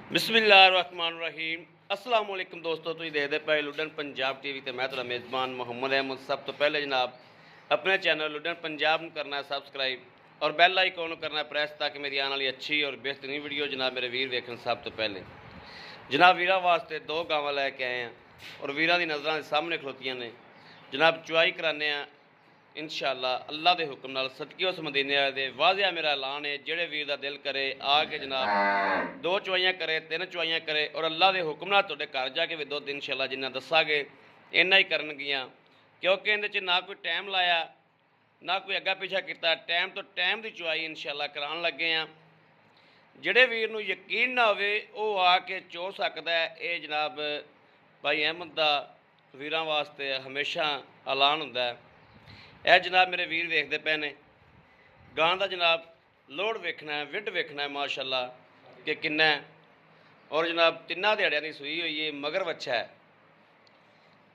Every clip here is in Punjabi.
बिस्मिल्लाहिर्रहमानिर्रहीम अस्सलाम वालेकुम दोस्तों, तुम देखते पे लुडन पंजाब टीवी ते मैं तुहाडा मेज़बान मुहम्मद अहमद। सब तो पहले जनाब अपने चैनल लुडन पंजाब में करना है सबसक्राइब और बैल आइकॉन करना है प्रेस, ताकि मेरी आने वाली अच्छी और बेहतरीन वीडियो जनाब मेरे वीर देखन। सब तो पहले जनाब वीरा वास्ते दो गावां लैके आए हैं और वीरां दी नज़रां दे सामने खलोतियां ने। जनाब चुआई कराने इंशाअल्लाह अल्लाह के हुक्म नाल सदके उस मदीने वाले दे। वाजिया मेरा ऐलान है, जेड़े वीर दा दिल करे आके जनाब दो चुआइयां करे, तीन चुआइयां करे और अल्लाह के हुक्म नाल तुहाडे घर जाके भी दुध इंशाअल्लाह जिन्ना दसांगे इन्ना ही करनगियां, क्योंकि इहदे च ना कोई टाइम लाया ना कोई अग्गा पिछा किया। टाइम तो टाइम की चुआई इंशाअल्लाह कराउण लगे हैं। ਜਿਹੜੇ ਵੀਰ ਨੂੰ ਯਕੀਨ ਨਾ ਹੋਵੇ ਉਹ ਆ ਕੇ ਚੋ ਸਕਦਾ ਹੈ। ਇਹ ਜਨਾਬ ਭਾਈ ਅਹਿਮਦ ਦਾ ਵੀਰਾਂ ਵਾਸਤੇ ਹਮੇਸ਼ਾ ਐਲਾਨ ਹੁੰਦਾ ਹੈ। ਇਹ ਜਨਾਬ ਮੇਰੇ ਵੀਰ ਵੇਖਦੇ ਪਏ ਨੇ ਗਾਂ ਦਾ ਜਨਾਬ ਲੋੜ ਵੇਖਣਾ ਹੈ, ਵਿੱਢ ਵੇਖਣਾ ਹੈ ਮਾਸ਼ਾਅੱਲਾ ਕਿ ਕਿੰਨਾ ਹੈ। ਔਰ ਜਨਾਬ ਤਿੰਨਾਂ ਦਿਹਾੜਿਆਂ ਦੀ ਸੂਈ ਹੋਈ ਹੈ, ਮਗਰ ਬੱਚਾ ਹੈ।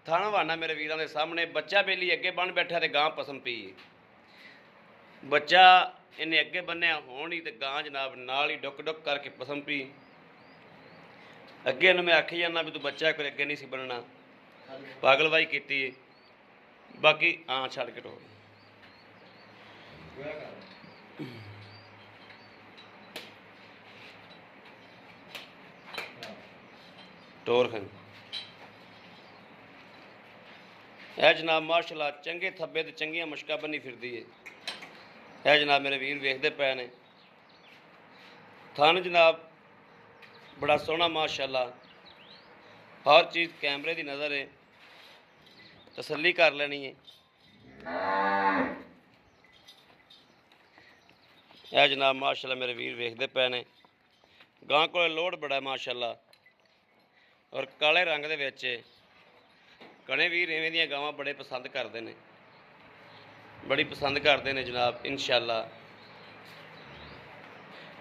ਥਣ ਵਾਨਾ ਮੇਰੇ ਵੀਰਾਂ ਦੇ ਸਾਹਮਣੇ ਬੱਚਾ ਬੇਲੀ ਅੱਗੇ ਬਣ ਬੈਠਾ ਤੇ ਗਾਂ ਪਸਮ ਪਈ ਹੈ। ਬੱਚਾ इन्हें अगे बन्या होनी तो गां जनाब नाल ही डुक डुक करके पसम पी। अगे मैं आखी जाना भी तू बच्चा कोई अगे नहीं सी बनना, पागलवाई की। बाकी हाँ छड़ के टोर खान है जनाब माशाअल्लाह चंगे थब्बे तो चंगियां मुश्का बनी फिरदी है। है जनाब मेरे वीर वेखते पे ने थन जनाब बड़ा सोहना माशाअल्लाह, हर चीज़ कैमरे की नज़र है, तसल्ली कर लेनी है। है जनाब माशाअल्लाह मेरे वीर वेखते पे ने गां को लोड बड़ा है माशाअल्लाह और काले रंग दे विच कने वीर इवें दियां गावां बड़े पसंद करते हैं, बड़ी पसंद करते हैं जनाब। इंशाअल्लाह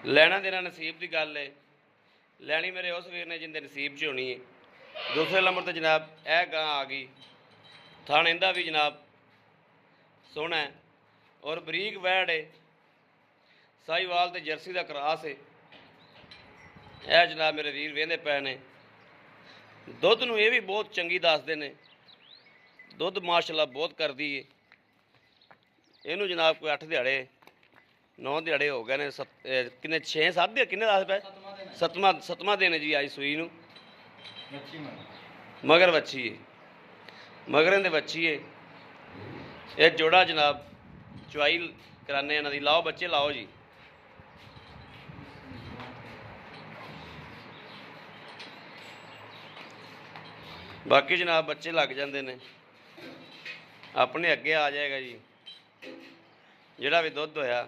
लैना देना नसीब की गल है, लैनी मेरे उस वीर ने जिंदे नसीब च होनी है। दूसरे नंबर तो जनाब यह गां आ गई, थान इंदा भी जनाब सोहना है और बरीक वैड़ है, साहीवाल ते जर्सी का क्रॉस है। यह जनाब मेरे वीर वेंदे पे ने दुध नूं ये भी बहुत चंगी दसदे ने, दुध माशाअल्लाह बहुत करदी है। इनू जनाब कोई 8 दिहाड़े 9 दिहाड़े हो गए ने, किन्ने 6-7 दिन किन्ने दस पे सतवां दिन जी आई सूई नूं। मगर बच्ची है, मगर इहदे बच्ची है। यह जोड़ा जनाब चुआई कराने इन्हां दी। लाओ बच्चे लाओ जी। बाकी जनाब बच्चे लग जाते हैं, अपने अगे आ जाएगा जी जिहड़ा भी दुध होया।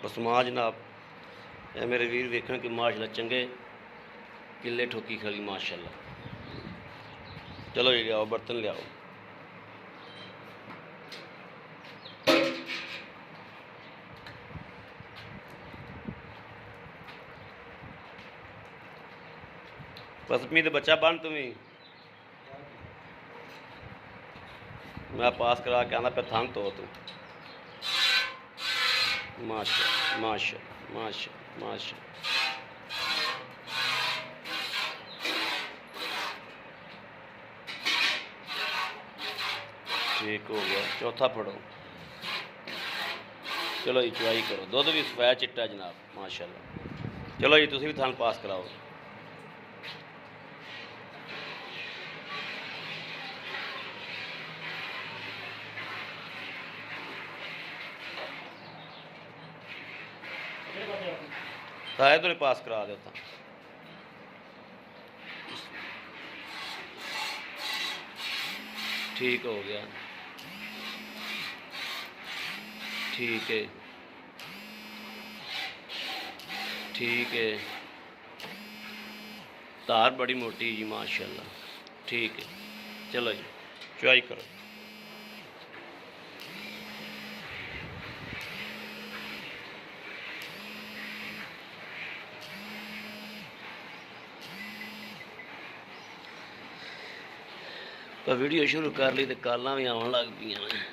पसमा जनाब ये मेरे वीर वेखण कि माशाअल्लाह चंगे किले ठोकी खड़ी माशाअल्लाह। चलो जी लियाओ बर्तन लियाओ। पसमी तो बच्चा बन तुम्हें मैं पास करा के आना पे थान तो तू माशा माशा माशा माशा। ठीक हो गया, चौथा फड़ो। चलो जी चुआई करो, दुध भी सफाया चिट्टा जनाब माशाअल्लाह। चलो जी तुसीं भी थान पास कराओ। ਤਾਂ ਇਧਰ ਪਾਸ ਕਰਾ ਦਿਓ ਤਾਂ ठीक हो गया। ठीक है ठीक है। तार बड़ी मोटी जी माशाल्लाह। ठीक है चलो जी चुआई करो। तो वीडियो शुरू कर ली तो कालां भी आवन लग पईयां ने।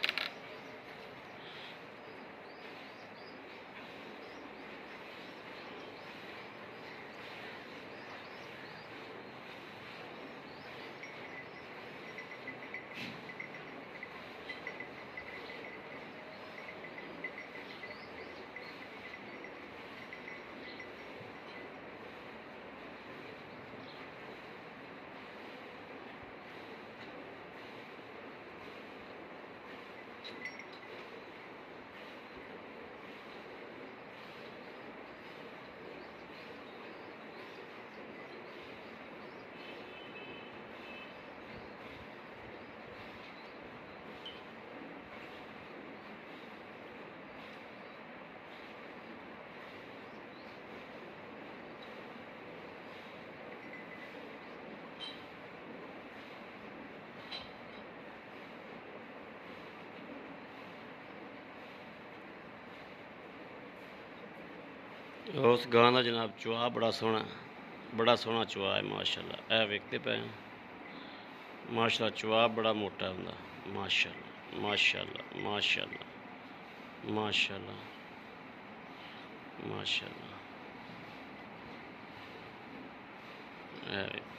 उस गां का जनाब चुआ बड़ा सोहना चुआ है माशाल्लाह। ए वेखते पे माशाल्लाह चुआ बड़ा मोटा होंदा माशाल्लाह माशाल्लाह माशाल्लाह माशाल्लाह माशाल्लाह। ए वेखते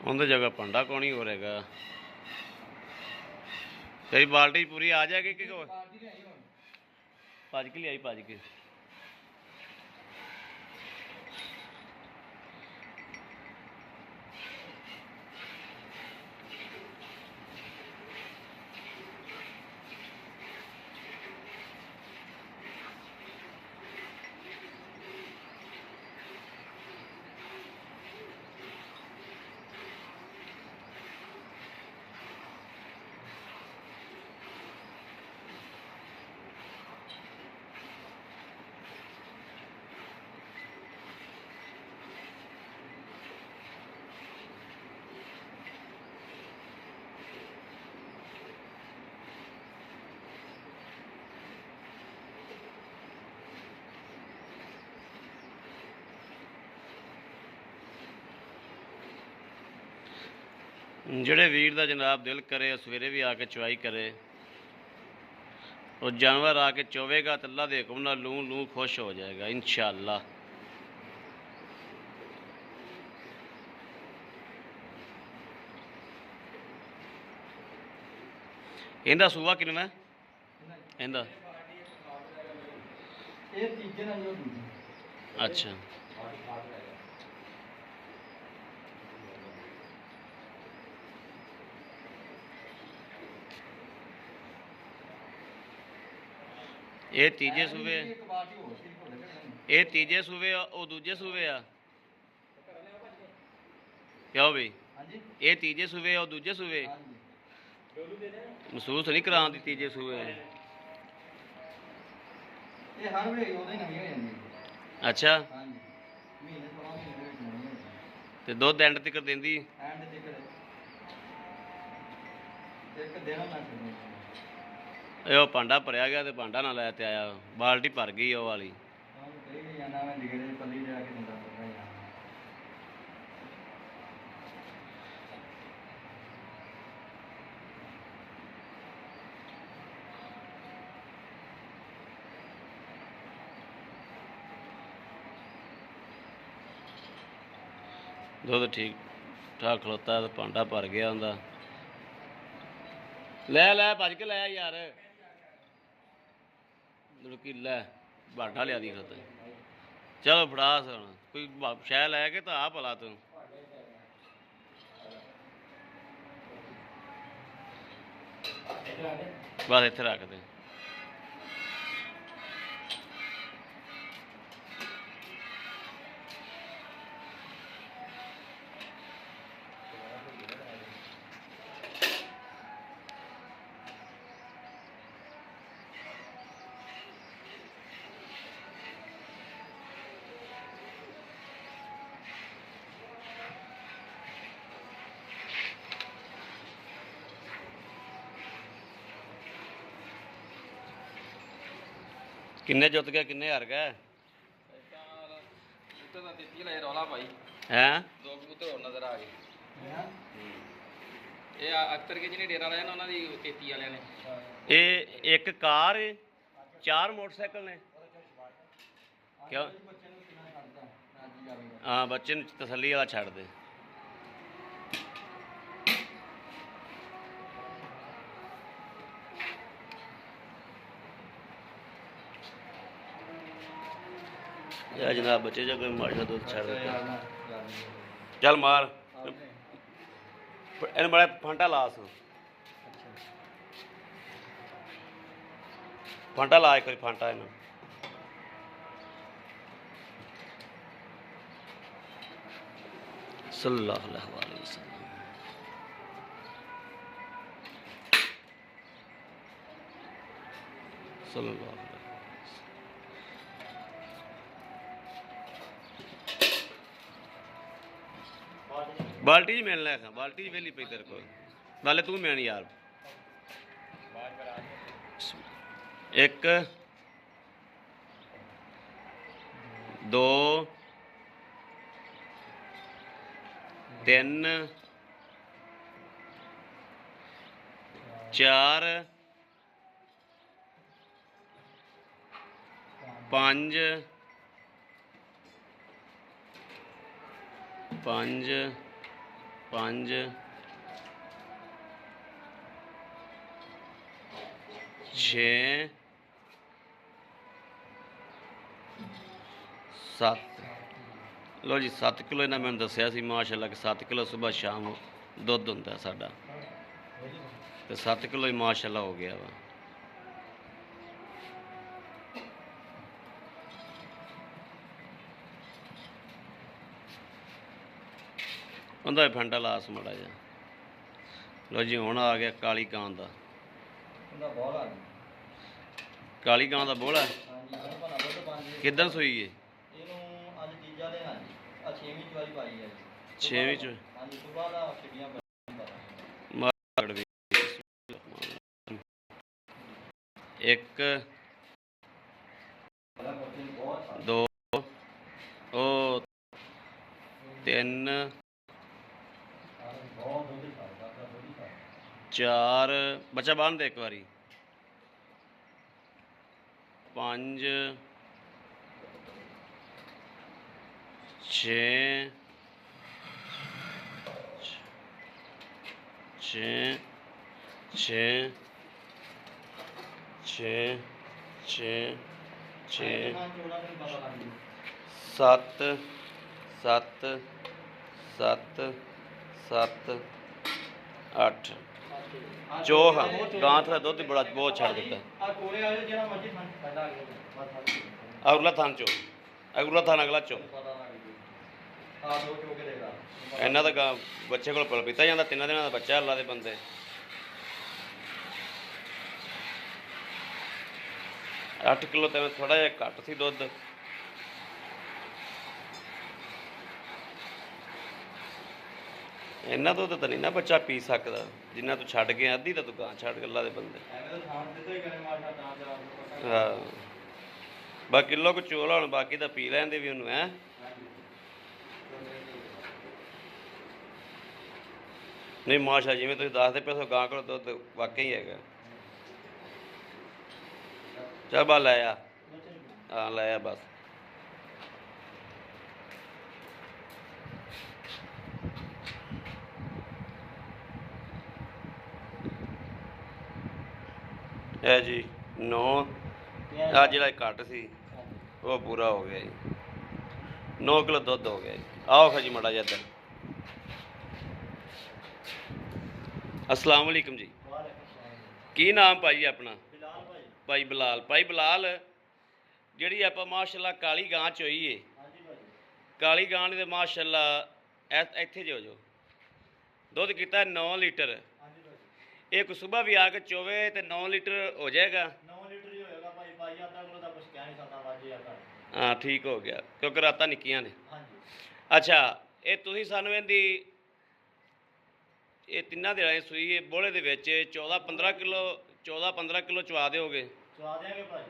उनकी जगह पंडा कौन ही हो रहेगा। तेरी बाल्टी पूरी आ जाएगी कि भज के लियाई भज के। ਜਿਹੜੇ ਵੀਰ ਦਾ ਜਨਾਬ ਦਿਲ ਕਰੇ ਸਵੇਰੇ ਵੀ ਆ ਕੇ ਚੁਆਈ ਕਰੇ। ਉਹ ਜਾਨਵਰ ਆ ਕੇ ਚੋਵੇਗਾ ਤਾਂ ਅੱਲਾ ਦੇ ਹੁਕਮ ਨਾਲ ਲੂੰ ਲੂੰ ਖੁਸ਼ ਹੋ ਜਾਏਗਾ इंशाअल्लाह। ਇਹਦਾ ਸੂਆ ਕਿੰਨਾ ਇਹਦਾ? अच्छा ਇਹ ਤੀਜੇ ਸੂਬੇ ਇਹ ਤੀਜੇ ਸੂਬੇ ਆ ਉਹ ਦੂਜੇ ਸੂਬੇ ਆ ਕਿਉਂ ਬਈ? ਇਹ ਤੀਜੇ ਸੂਬੇ ਆ ਉਹ ਦੂਜੇ ਸੂਬੇ ਮਹਿਸੂਸ ਨਹੀਂ ਕਰਾਉਂਦੀ ਤੀਜੇ ਸੂਬੇ। ਇਹ ਹਰ ਵੇਲੇ ਉਹਦੇ ਨਵੀਂ ਹੋ ਜਾਂਦੀ। ਅੱਛਾ ਮਹੀਨੇ ਤੋਂ ਤੇ ਦੁੱਧ ਐਂਡ ਤੱਕ ਦਿੰਦੀ? ਐਂਡ ਤੱਕ ਇੱਕ ਦਿਨ ਨਾ ਛੱਡੋ। ਇਹ ਉਹ ਭਾਂਡਾ ਭਰਿਆ ਗਿਆ ਤੇ ਭਾਂਡਾ ਨਾ ਲੈ ਤੇ ਆਇਆ, ਬਾਲਟੀ ਭਰ ਗਈ ਉਹ ਵਾਲੀ। ਦੁੱਧ ਠੀਕ ਠਾਕ ਖਲੋਤਾ ਤੇ ਭਾਂਡਾ ਭਰ ਗਿਆ ਉਹਦਾ। ਲੈ ਲੈ ਭੱਜ ਕੇ ਲੈ ਯਾਰ, ਕੀ ਲੈ ਭਾਂਡਾ ਲਿਆ ਦੀ ਖਲੋਤਾ। ਚਲੋ ਫੜਾ ਹੁਣ ਕੋਈ ਸ਼ੈ ਲੈ ਕੇ ਤਾਂ ਆ ਭਲਾ ਤੂੰ। ਬਸ ਇੱਥੇ ਰੱਖ ਦੇ। ਕਿੰਨੇ ਜਿੱਤ ਗਿਆ ਕਿੰਨੇ ਹਾਰ ਗਿਆ? ਕਬੂਤਰ ਤਾਂ 33 ਲੈ ਰੌਲਾ ਭਾਈ ਹੈ। ਦੋ ਕਬੂਤਰ ਹੋਰ ਨਜ਼ਰ ਆ ਗਏ। ਇਹ ਅਖਤਰ ਕੇ ਜਿਹਨੇ ਡੇਰਾ ਲਾਇਆ ਨਾ ਉਹਨਾਂ ਦੀ 33 ਵਾਲਿਆਂ ਨੇ। ਇਹ ਇੱਕ ਕਾਰ ਏ, 4 ਮੋਟਰਸਾਈਕਲ ਨੇ। ਕਿਉਂ? ਹਾਂ ਬੱਚੇ ਨੂੰ ਤਸੱਲੀ ਵਾਲਾ ਛੱਡ ਦੇ। ਯਾ ਜਨਾਬ ਬੱਚੇ ਜਾ ਕੋਈ ਮਾਸ਼ਾ ਦੁੱਧ ਛੱਡ ਦਿੱਤਾ। ਚੱਲ ਮਾਰ ਇਹਨੂੰ ਬੜਾ ਫਾਂਟਾ ਲਾਸ। ਫਾਂਟਾ ਲਾ ਇੱਕ ਵਾਰੀ ਫਾਂਟਾ ਇਹਨੂੰ। ਸੱਲੱਲਾਹੁ ਅਲੈहि ਵਸੱਲਮ। ਸੱਲੱਲਾਹੁ बाल्टी ही मिलना है। बाल्टी वेली पई तेरे को नाले तू मैं यार। एक दो तीन चार पांच पांच पांच छे सत्त। लो जी 7 किलो इन्हें मैंने दसिया सी माशाअल्लाह कि 7 किलो सुबह शाम दुध होंदा साडा ते 7 किलो ही माशाअल्लाह हो गया वा। ਉਹਦਾ ਫੰਡਾ ਲਾਸ ਮੜਾ ਜਾ। ਲੋ ਜੀ ਹੁਣ ਆ ਗਿਆ ਕਾਲੀ ਕਾਂ ਦਾ। ਕਾਲੀ ਕਾਂ ਦਾ ਬੋਲਾ ਕਿੱਦਣ ਸੂਈ ਏ? ਇਹਨੂੰ ਅੱਜ ਤੀਜਾ ਦਿਨ ਆ ਜੀ। ਆ 6ਵੀਂ ਚਵਾਈ ਪਾਈ ਹੈ ਜੀ। 6ਵੀਂ ਚ ਹਾਂਜੀ ਸੁਬਾਹ ਦਾ ਛਿੜੀਆਂ ਇੱਕ ਦੋ ਉਹ ਤਿੰਨ चार बच्चा बांध दे एक बारी। 5 6 6 6 6 6 7 7 7 7 8 ਚੋਹ ਗਾਂ ਦਾ ਦੁੱਧ ਬੜਾ ਬਹੁਤ ਛੱਡ ਦਿੱਤਾ। ਅਗਲਾ ਥਾਨ ਚੋ ਅਗਲਾ ਥਾਨ ਅਗਲਾ ਚੋ ਇਹਨਾਂ ਦਾ ਗਾਂ ਬੱਚੇ ਕੋਲ ਪਲ ਪੀਤਾ ਜਾਂਦਾ। 3 ਦਿਨਾਂ ਦਾ ਬੱਚਾ ਅੱਲਾ ਦੇ ਬੰਦੇ। ਅੱਠ ਕਿਲੋ ਤੇ ਥੋੜਾ ਜਿਹਾ ਘੱਟ ਸੀ ਦੁੱਧ। ਇਹਨਾਂ ਦੁੱਧ ਤਾਂ ਨਹੀਂ ਨਾ ਬੱਚਾ ਪੀ ਸਕਦਾ ਜਿੰਨਾ ਤੂੰ ਛੱਡ ਗਿਆ। ਅੱਧੀ ਤਾਂ ਤੂੰ ਗਾਂ ਛੱਡ ਗੱਲਾਂ ਦੇ ਬੰਦੇ। ਹਾਂ ਬਸ ਕਿਲੋ ਕੁ ਚੋਲ ਹੁਣ ਬਾਕੀ ਤਾਂ ਪੀ ਲੈਂਦੇ ਵੀ ਉਹਨੂੰ ਹੈ। ਨਹੀਂ ਮਾਸ਼ਾ ਜਿਵੇਂ ਤੁਸੀਂ ਦੱਸਦੇ ਪਏ ਸੋ ਗਾਂ ਕੋਲ ਦੁੱਧ ਵਾਕਈ ਹੈਗਾ। ਚੱਲ ਬਾ ਲੈ ਆ। ਹਾਂ ਲੈ ਆ ਬਸ। है जी 9 आ ਜਿਹੜਾ ਘੱਟ ਸੀ ਉਹ ਪੂਰਾ ਹੋ ਗਿਆ ਜੀ 9 ਕਿਲੋ ਦੁੱਧ ਹੋ ਗਿਆ ਜੀ। ਆਓ ਖਾ ਜੀ ਮੜਾ ਜਿਹਾ ਇੱਧਰ। अस्सलाम वालेकुम जी। ਕੀ ਨਾਮ ਭਾਈ ਆਪਣਾ? ਭਾਈ ਬਲਾਲ। ਭਾਈ ਬਲਾਲ ਜਿਹੜੀ ਆਪਾਂ ਮਾਸ਼ਾਅੱਲਾ ਕਾਲੀ ਗਾਂ ਚੋਈ ਏ, ਕਾਲੀ ਗਾਂ ਨੇ ਤੇ ਮਾਸ਼ਾਅੱਲਾ ਇੱਥੇ ਜੋ ਦੁੱਧ ਕੀਤਾ 9 ਲੀਟਰ। ਇਹ ਕੋ ਸੁਬਹ ਵੀ ਆ ਕੇ ਚੋਵੇ ਤੇ 9 ਲੀਟਰ ਹੋ ਜਾਏਗਾ। 9 ਲੀਟਰ ਹੀ ਹੋਏਗਾ ਭਾਈ। ਭਾਈ ਅੱਧਾ ਕਿਲੋ ਦਾ ਕੁਛ ਕਹਿ ਨਹੀਂ ਸਕਦਾ ਵਾਜੇ ਆਟਾ। ਹਾਂ ਠੀਕ ਹੋ ਗਿਆ ਕਿਉਂਕਿ ਰਾਤਾਂ ਨਿੱਕੀਆਂ ਨੇ। ਹਾਂਜੀ ਅੱਛਾ ਇਹ ਤੁਸੀਂ ਸਾਨੂੰ ਇਹਦੀ ਇਹ ਤਿੰਨਾਂ ਦਿਨਾਂ ਦੀ ਸੂਈ ਹੈ ਬੋਲੇ ਦੇ ਵਿੱਚ 14-15 ਕਿਲੋ ਚਵਾ ਦਿਓਗੇ? ਚਵਾ ਦਿਆਂਗੇ ਭਾਈ।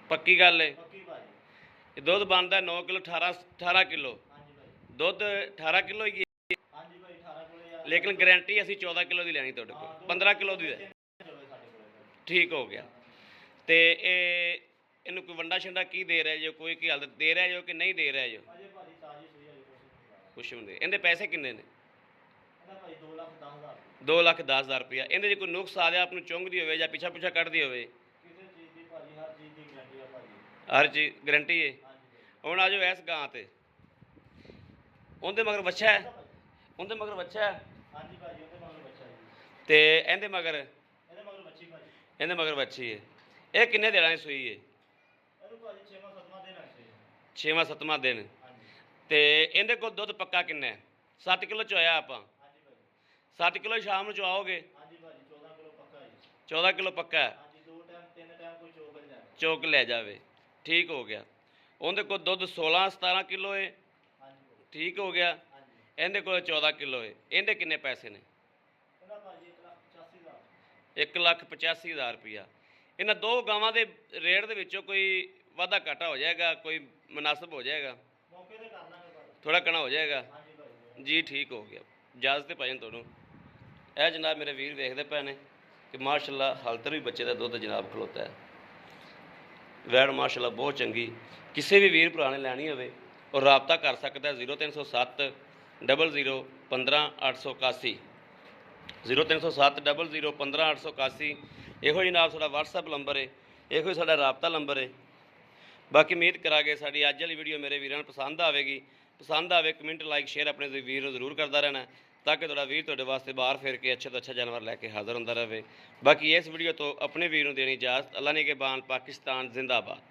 ਪੱਕੀ ਗੱਲ ਹੈ? ਪੱਕੀ ਭਾਈ। ਇਹ ਦੁੱਧ ਬਣਦਾ 9 ਕਿਲੋ 18 ਕਿਲੋ। ਹਾਂਜੀ ਭਾਈ। ਦੁੱਧ 18 ਕਿਲੋ ਹੀ ਹੈ ਹਾਂਜੀ ਭਾਈ 18 ਕਿਲੋ ਯਾਰ। ਲੇਕਿਨ ਗਾਰੰਟੀ ਅਸੀਂ 14 ਕਿਲੋ ਦੀ ਲੈਣੀ ਤੁਹਾਡੇ ਕੋਲ, 15 ਕਿਲੋ ਦੀ ਦੇ। ਠੀਕ ਹੋ ਗਿਆ। ਤੇ ਇਹਨੂੰ ਕੋਈ ਵੰਡਾ ਛੰਡਾ ਕੀ ਦੇ ਰਿਹਾ ਜੋ, ਕੋਈ ਕੀ ਹਾਲਤ ਦੇ ਰਿਹਾ ਜੋ ਕਿ ਨਹੀਂ ਦੇ ਰਿਹਾ ਜੋ? ਅਜੇ ਭਾਜੀ ਤਾਜੀ ਸੂਈ ਹੈ ਕੁਛ ਹੁੰਦੇ। ਇਹਦੇ ਪੈਸੇ ਕਿੰਨੇ ਨੇ? ਇਹਦਾ ਭਾਈ 2,10,000। 2,10,000 ਰੁਪਇਆ। ਇਹਦੇ 'ਚ ਕੋਈ ਨੁਕਸ ਆ ਰਿਹਾ ਆਪ ਨੂੰ ਚੁੰਘਦੀ ਹੋਵੇ ਜਾਂ ਪਿੱਛਾ ਕੱਢਦੀ ਹੋਵੇ? ਕਿਸੇ ਚੀਜ਼ ਦੀ ਭਾਜੀ ਹਰ ਚੀਜ਼ ਦੀ ਗਾਰੰਟੀ ਆ ਭਾਜੀ। ਹਰ ਚੀਜ਼ ਗਾਰੰਟੀ ਹੈ। ਹਾਂਜੀ ਭਾਈ। ਹੁਣ ਆ ਜਾਓ ਇਸ ਗਾਂ ਤੇ। ਉਹਦੇ ਮਗਰ ਬੱਚਾ ਹੈ? ਉਹਦੇ ਮਗਰ ਬੱਚਾ ਹੈ? ਹਾਂਜੀ ਭਾਜੀ ਉਹਦੇ ਮਗਰ ਬੱਚਾ ਜੀ। ਤੇ ਇਹਦੇ ਮਗਰ? ਇਹਦੇ ਮਗਰ ਬੱਚੀ ਭਾਜੀ। ਇਹਦੇ ਮਗਰ ਬੱਚੀ ਹੈ। ਇਹ ਕਿੰਨੇ ਦਿਨਾਂ ਦੀ ਸੂਈ ਹੈ? ਇਹਨੂੰ ਭਾਜੀ 6ਵਾਂ 7ਵਾਂ ਦਿਨ ਹੈ। 6ਵਾਂ 7ਵਾਂ ਦਿਨ। ਹਾਂਜੀ। ਤੇ ਇਹਦੇ ਕੋਲ ਦੁੱਧ ਪੱਕਾ ਕਿੰਨਾ ਹੈ? 7 ਕਿਲੋ ਚੋਇਆ ਆਪਾਂ। ਹਾਂਜੀ ਭਾਜੀ। 7 ਕਿਲੋ ਸ਼ਾਮ ਨੂੰ ਚਵਾਓਗੇ? ਹਾਂਜੀ ਭਾਜੀ 14 ਕਿਲੋ ਪੱਕਾ ਜੀ। 14 ਕਿਲੋ ਪੱਕਾ ਹੈ। ਹਾਂਜੀ 2 ਟਾਈਮ 3 ਟਾਈਮ ਕੋਈ ਚੋਕ ਨਹੀਂ ਜਾਏ। ਚੋਕ ਲੈ ਜਾਵੇ। ਠੀਕ ਹੋ ਗਿਆ। ਉਹਦੇ ਕੋਲ ਦੁੱਧ 16-17 ਕਿਲੋ ਹੈ। ਹਾਂਜੀ ਠੀਕ ਹੋ ਗਿਆ। ਹਾਂਜੀ। ਇਹਦੇ ਕੋਲ 14 ਕਿਲੋ ਹੈ। ਇਹਦੇ ਕਿੰਨੇ ਪੈਸੇ ਨੇ? ਇਹਦਾ ਭਾਜੀ 1,85,000। 1,85,000 ਰੁਪਇਆ। ਇਹਨਾਂ ਦੋ ਗਾਵਾਂ ਦੇ ਰੇਟ ਦੇ ਵਿੱਚੋਂ ਕੋਈ ਵਾਧਾ ਘਾਟਾ ਹੋ ਜਾਏਗਾ? ਕੋਈ ਮੁਨਾਸਬ ਹੋ ਜਾਏਗਾ? ਮੌਕੇ ਤੇ ਕਰ ਦਾਂਗੇ ਭਾਜੀ। ਥੋੜਾ ਘਣਾ ਹੋ ਜਾਏਗਾ? ਹਾਂਜੀ ਭਾਜੀ। ਜੀ ਠੀਕ ਹੋ ਗਿਆ। ਇਜਾਜ਼ਤ ਭਾਈ ਤੁਹਾਨੂੰ। ਇਹ ਜਨਾਬ ਮੇਰੇ ਵੀਰ ਵੇਖਦੇ ਪਏ ਨੇ ਕਿ ਮਾਸ਼ਾਅੱਲਾ ਹਾਲਤ ਵੀ ਬੱਚੇ ਦਾ ਦੁੱਧ ਜਨਾਬ ਖਲੋਤਾ ਹੈ। ਵੈੜ ਮਾਸ਼ਾਅੱਲਾ ਬਹੁਤ ਚੰਗੀ। ਕਿਸੇ ਵੀ ਵੀਰ ਭਰਾ ਨੇ ਲੈਣੀ ਹੋਵੇ ਉਹ ਰਾਬਤਾ ਕਰ ਸਕਦਾ 0307 00 15 881 0307 00 15 881। ਇਹੋ ਹੀ ਜਨਾਬ ਸਾਡਾ WhatsApp ਨੰਬਰ ਹੈ, ਇਹੋ ਹੀ ਸਾਡਾ ਰਾਬਤਾ ਨੰਬਰ ਹੈ। ਬਾਕੀ ਉਮੀਦ ਕਰਾਂਗੇ ਸਾਡੀ ਅੱਜ ਵਾਲੀ ਵੀਡੀਓ ਮੇਰੇ ਵੀਰਾਂ ਨੂੰ ਪਸੰਦ ਆਵੇਗੀ। ਪਸੰਦ ਆਵੇ ਕਮੈਂਟ ਲਾਈਕ ਸ਼ੇਅਰ ਆਪਣੇ ਵੀਰ ਨੂੰ ਜ਼ਰੂਰ ਕਰਦਾ ਰਹਿਣਾ ਤਾਂ ਕਿ ਤੁਹਾਡਾ ਵੀਰ ਤੁਹਾਡੇ ਵਾਸਤੇ ਬਾਹਰ ਫਿਰ ਕੇ ਅੱਛਾ ਤੋਂ ਅੱਛਾ ਜਾਨਵਰ ਲੈ ਕੇ ਹਾਜ਼ਰ ਹੁੰਦਾ ਰਹੇ। ਬਾਕੀ ਇਸ ਵੀਡੀਓ ਤੋਂ ਆਪਣੇ ਵੀਰ ਨੂੰ ਦੇਣੀ ਇਜਾਜ਼ਤ। ਅੱਲਾ ਨੇ ਕੇ ਬਾਨ। ਪਾਕਿਸਤਾਨ ਜ਼ਿੰਦਾਬਾਦ।